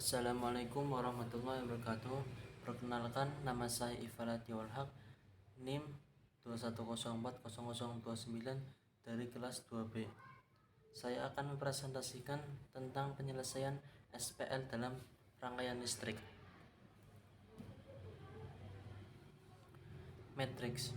Assalamualaikum warahmatullahi wabarakatuh. Perkenalkan, nama saya Ifalati Walhaq, NIM 210400029 dari kelas 2B. Saya akan mempresentasikan tentang penyelesaian SPL dalam rangkaian listrik. Matriks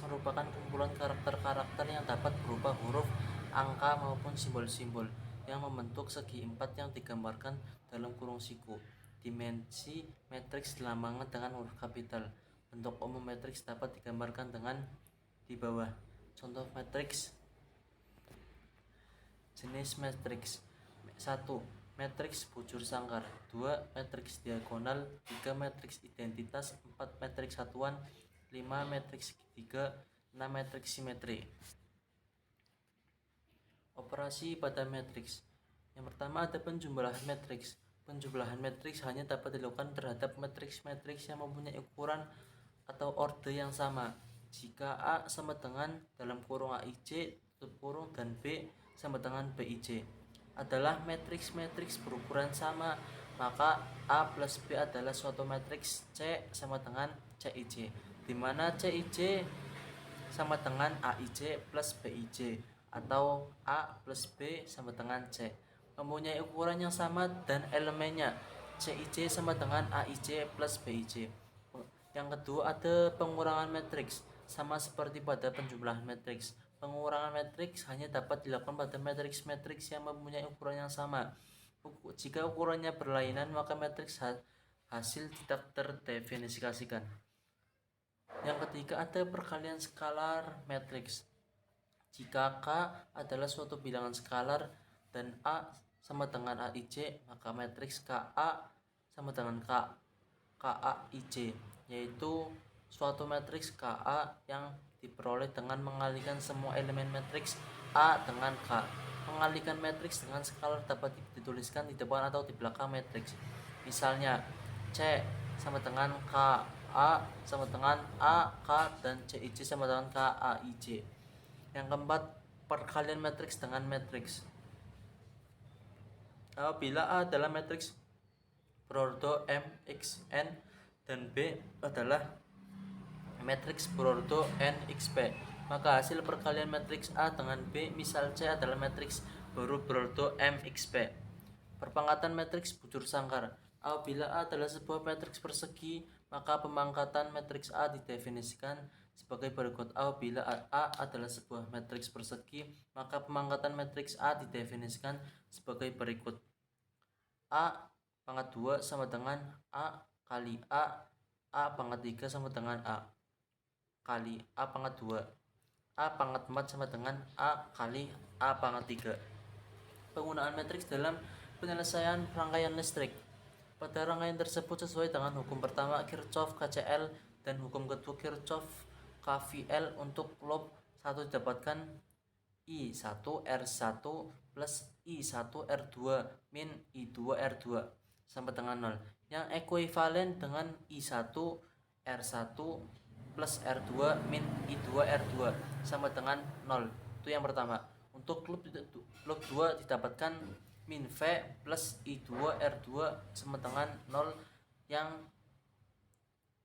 merupakan kumpulan karakter-karakter yang dapat berupa huruf, angka, maupun simbol-simbol yang membentuk segi empat yang digambarkan dalam kurung siku. Dimensi matriks dilambangkan dengan huruf kapital. Bentuk umum matriks dapat digambarkan dengan di bawah. Contoh matriks. Jenis matriks: 1. Matriks bujur sangkar. 2. Matriks diagonal. 3. Matriks identitas. 4. Matriks satuan. 5. Matriks segitiga. 6. Matriks simetri. Operasi pada matriks. Yang pertama ada penjumlahan matriks. Penjumlahan matriks hanya dapat dilakukan terhadap matriks-matriks yang mempunyai ukuran atau orde yang sama. Jika A sama dengan dalam kurung AIJ tutup kurung dan B sama dengan BIJ adalah matriks-matriks berukuran sama, maka A plus B adalah suatu matriks C sama dengan CIJ, di mana CIJ sama dengan AIJ plus BIJ atau A plus B sama dengan C, mempunyai ukuran yang sama dan elemennya CIJ sama dengan AIJ plus BIJ. Yang kedua ada pengurangan matriks. Sama seperti pada penjumlahan matriks, pengurangan matriks hanya dapat dilakukan pada matriks-matriks yang mempunyai ukuran yang sama. Jika ukurannya berlainan, maka matriks hasil tidak terdefinisikan. Yang ketiga ada perkalian skalar matriks. Jika K adalah suatu bilangan skalar dan A sama dengan AIJ, maka matriks KA sama dengan KAIJ, yaitu suatu matriks KA yang diperoleh dengan mengalihkan semua elemen matriks A dengan K. Mengalihkan matriks dengan skalar dapat dituliskan di depan atau di belakang matriks. Misalnya C sama dengan K, A sama dengan A, K, dan CIJ sama dengan KAIJ. Yang keempat, perkalian matriks dengan matriks. Apabila A adalah matriks berordo M, X, N, dan B adalah matriks berordo N, X, P, maka hasil perkalian matriks A dengan B, misal C, adalah matriks baru berordo M, X, P. Perpangkatan matriks bujur sangkar. Apabila A adalah sebuah matriks persegi, maka pemangkatan matriks A didefinisikan sebagai berikut. Apabila A adalah sebuah matriks persegi, maka pemangkatan matriks A didefinisikan sebagai berikut. A pangkat 2 sama dengan A kali A pangkat 3 sama dengan A kali A pangkat 2. A pangkat 4 sama dengan A kali A pangkat 3. Penggunaan matriks dalam penyelesaian rangkaian listrik. Pada rangkaian tersebut sesuai dengan hukum pertama Kirchhoff KCL dan hukum kedua Kirchhoff KVL. Untuk loop 1 didapatkan I1 R1 plus I1 R2 min I2 R2 sama dengan 0, yang ekuivalen dengan I1 R1 plus R2 min I2 R2 sama dengan 0. Itu yang pertama. Untuk loop 2 didapatkan min V plus I2 R2 sama dengan 0, yang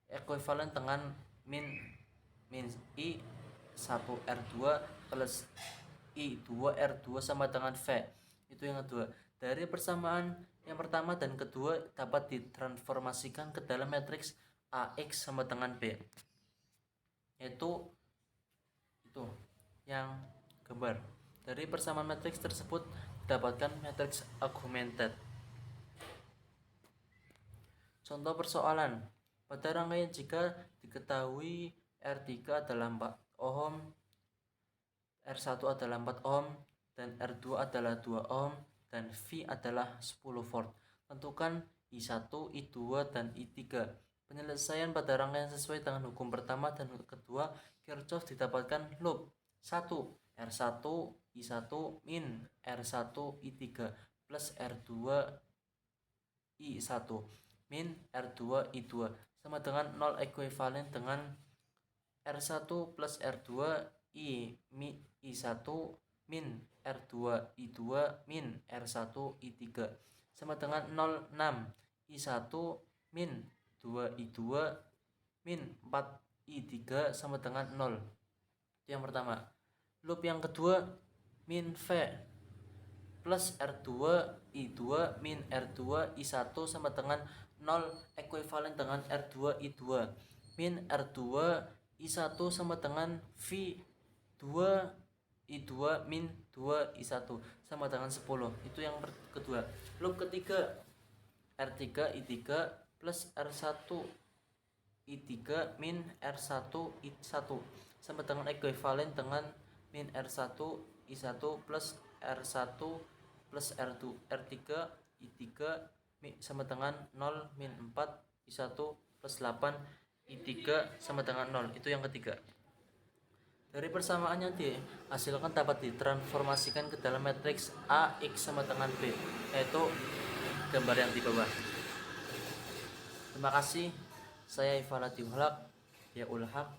ekuivalen dengan min I1 R2 plus I2 R2 sama dengan V. Itu yang kedua. Dari persamaan yang pertama dan kedua dapat ditransformasikan ke dalam matriks AX sama dengan B. Yaitu itu yang gambar. Dari persamaan matriks tersebut didapatkan matriks augmented. Contoh persoalan. Pada rangkaian jika diketahui R3 adalah 4 ohm, R1 adalah 4 ohm, dan R2 adalah 2 ohm, dan V adalah 10 volt. Tentukan I1, I2, dan I3. Penyelesaian pada rangkaian sesuai dengan hukum pertama dan hukum kedua Kirchhoff didapatkan loop 1. R1 I1 min R1 I3 plus R2 I1 min R2 I2 sama dengan 0, ekuivalen dengan R1 plus R2 I1 min R2 I2 min R1 I3 sama dengan 0,6. I1 min 2I2 min 4I3 sama dengan 0. Itu yang pertama. Loop yang kedua, min V plus R2 I2 min R2 I1 sama dengan 0 ekuivalen dengan R2 I2 min R2 I1 sama dengan V2 I2 min 2 I1 sama dengan 10. Itu yang kedua. Loop ketiga, R3 I3 plus R1 I3 min R1 I1 sama dengan ekuivalen dengan min R1 I1 plus R1 plus R2 R3 I3 sama dengan 0 min 4 I1 plus 8 I3 sama dengan 0. Itu yang ketiga. Dari persamaan yang dihasilkan dapat ditransformasikan ke dalam matriks A X sama dengan B, yaitu gambar yang di bawah. Terima kasih. Saya Ifalati Ulhaq, ya Ulhaq.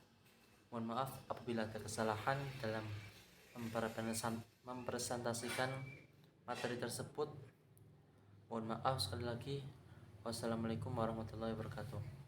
Mohon maaf apabila ada kesalahan dalam mempresentasikan materi tersebut. Mohon maaf sekali lagi. Wassalamualaikum warahmatullahi wabarakatuh.